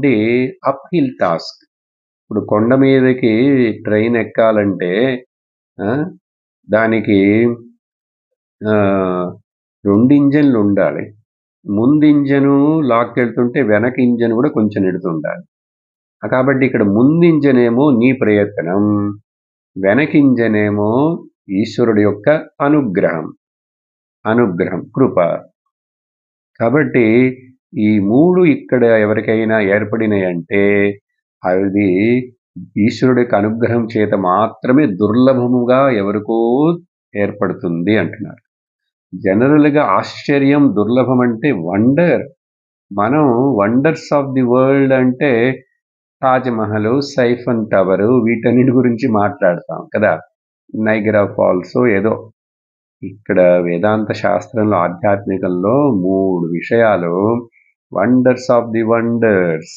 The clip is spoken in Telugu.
ఉండి అప్ హిల్ టాస్క్. ఇప్పుడు కొండ మీదకి ట్రైన్ ఎక్కాలంటే దానికి 2 ఇంజన్లు ఉండాలి. ముందు ఇంజను లాక్కెళ్తుంటే వెనక ఇంజన్ కూడా కొంచెం నెడుతుండాలి. కాబట్టి ఇక్కడ ముందు ఇంజన్ ఏమో నీ ప్రయత్నం, వెనక ఇంజన్ ఏమో ఈశ్వరుడి యొక్క అనుగ్రహం, కృప. కాబట్టి ఈ 3 ఇక్కడ ఎవరికైనా ఏర్పడినాయంటే అది ఈశ్వరుడి యొక్క అనుగ్రహం చేత మాత్రమే దుర్లభముగా ఎవరికో ఏర్పడుతుంది అంటున్నారు. జనరల్గా ఆశ్చర్యం, దుర్లభం అంటే వండర్. మనం వండర్స్ ఆఫ్ ది వరల్డ్ అంటే తాజ్‌మహల్, సైఫన్ టవర్ వీటన్నిటి గురించి మాట్లాడతాం కదా, నైగరా ఫాల్స్ ఏదో. ఇక్కడ వేదాంత శాస్త్రంలో, ఆధ్యాత్మికంలో 3 విషయాలు వండర్స్ ఆఫ్ ది వండర్స్.